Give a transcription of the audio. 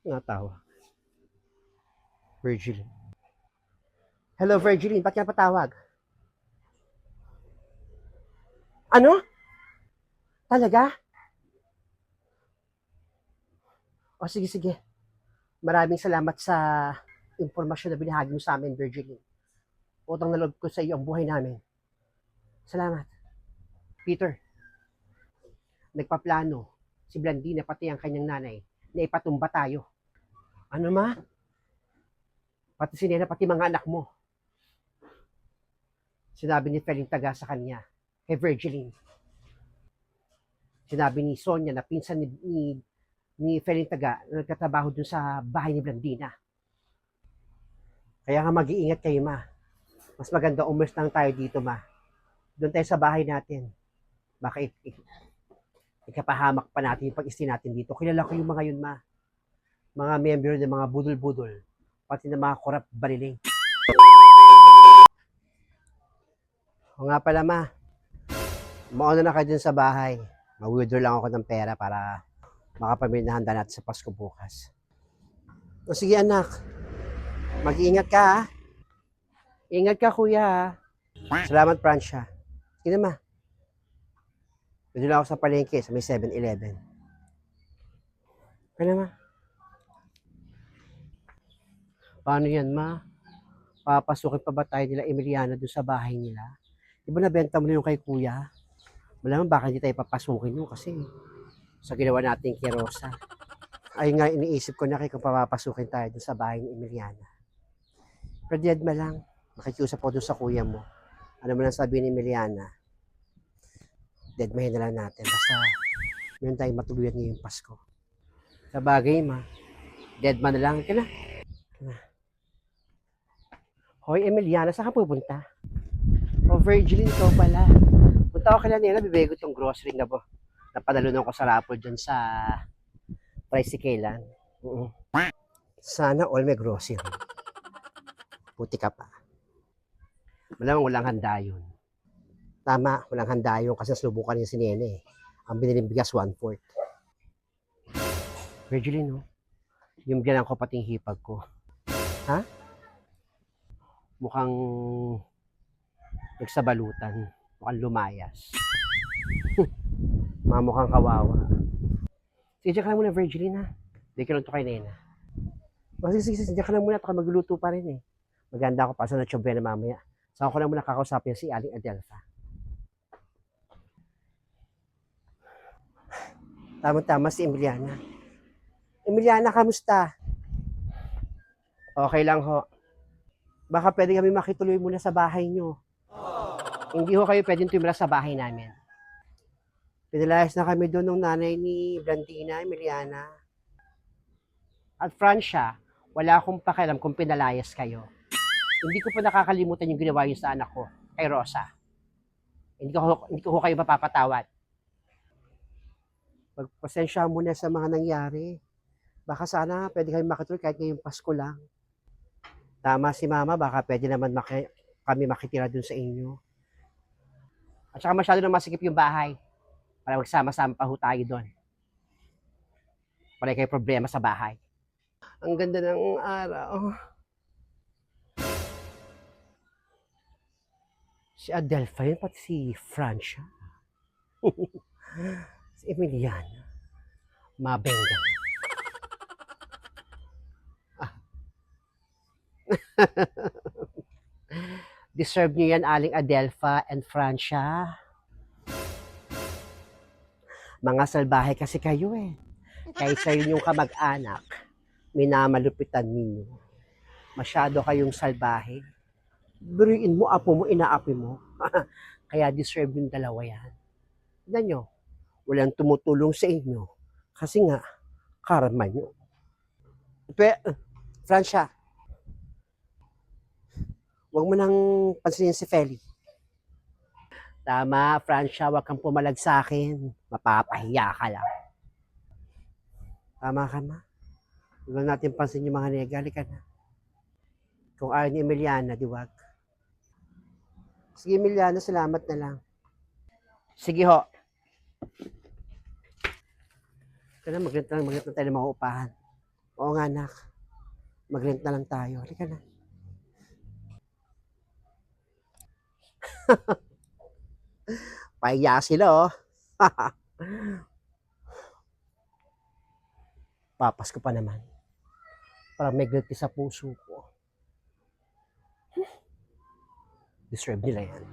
Natawa. Virgil. Hello, Virgiline. Ba't ka napatawag? Ano? Talaga? O sige, sige. Maraming salamat sa impormasyon na binahagi mo sa amin, Virgiline. Utang na loob ko sa iyo ang buhay namin. Salamat. Peter, nagpaplano si Blandina pati ang kanyang nanay na ipatumba tayo. Ano ma? Pati si Nena, pati mga anak mo. Sinabi ni Feling Taga sa kanya, kay Virgiline. Sinabi ni Sonia na pinsan ni Feling Taga na nagkatrabaho dun sa bahay ni Blandina. Kaya nga mag-iingat kayo, ma. Mas maganda umalis lang tayo dito, ma. Doon tayo sa bahay natin. Baka ikapahamak pa natin yung pag-stay natin dito. Kilala ko yung mga yun, ma. Mga member ng mga budol-budol. Pati ng mga korap baliling. O nga pala, ma. Mauna na kayo dun sa bahay. Ma-withdraw lang ako ng pera para makapamili na handa natin sa Pasko bukas. O sige, anak. Mag-iingat ka, ha? Ingat ka, kuya, ha? Salamat, Francia. Sige na, ma. Pwede lang ako sa palengke sa may 7-Eleven. Kaya na, ma. Paano yan, ma? Papasukin pa ba tayo nila Emiliana doon sa bahay nila? Di ba nabenta mo na yung kay kuya? Malaman baka hindi tayo papasukin yun kasi sa ginawa natin kay Rosa. Ay nga, iniisip ko na kung papapasukin tayo doon sa bahay ni Emiliana. Pero dead ma lang. Nakikiusap ko doon sa kuya mo. Ano mo lang sabihin ni Emiliana? Dead mahin na lang natin. Basta meron tayong matuluyan ngayong Pasko. Sa bagay, ma. Dead man na lang. Kaya na. Hoy, Emiliana, saan ka pupunta? O, Virgiline, ikaw pala. Punta ako kaya nila, bibigay ko itong grocery na po. Napadalunan ko sa raffle dyan sa tricyclean. Sana all may grocery. Puti ka pa. Malamang walang handa yun. Tama, walang handa yun kasi subukan niya si Nene. Ang biniling bigas, 1/4. Virgiline, no? Yung biyanan ko pating hipag ko. Ha? Mukhang nagsabalutan. Mukhang lumayas. Mukhang kawawa. Sige, ka lang muna, Virgiline, ha? Hindi ka lang ito kay Nena. Sige, ka lang muna. Ito ka magluluto pa rin, eh. Maganda ako pa sa natsyombe na mamaya. Saka ko lang muna kakausapin si Aling Adelfa. Tama-tama si Emiliana. Emiliana, kamusta? Okay lang ho. Baka pwede kami makituloy muna sa bahay nyo. Hindi ho kayo pwedeng tumira sa bahay namin. Pinalayas na kami doon ng nanay ni Blandina, Emiliana. At Francia, wala akong pakialam kung pinalayas kayo. Hindi ko pa nakakalimutan yung ginawa yun sa anak ko, kay Rosa. Hindi ko kayo mapapatawad. Pagpasensya muna sa mga nangyari. Baka sana pwede kami makituloy kahit ngayong Pasko lang. Tama si Mama, baka pwede naman kami makitira dun sa inyo. At saka masyado na masikip yung bahay para magsama-sama pa ho tayo doon. Wala kayo problema sa bahay. Ang ganda ng araw. Si Adelpha yun, pati si Francia. Si Emiliana. Mabenga. Deserve niyo yan, Aling Adelpha and Francia. Mga salbahe kasi kayo eh. Kahit sa inyong kamag-anak, minamalupitan ninyo. Masyado kayong salbahe. Biruin mo, apo mo, inaapi mo. Kaya deserve yung dalawa yan. Tignan nyo, walang tumutulong sa inyo. Kasi nga, karma nyo. Francia, huwag mo nang pansinin si Feli. Tama, Francia, huwag kang pumalag sa akin. Mapapahiya ka lang. Tama ka, ma. Huwag natin pansin yung mga nega. Halika na. Kung ayaw ni Emiliana, diwag. Sige, Emiliana, salamat na lang. Sige ho. Kaya maganda tayo ng mga upahan. Oo nga, anak. Mag-rent na lang tayo. Halika na. Pahiya sila, oh. Papas ko pa naman. Parang may guilty sa puso ko. Deserve nila yan.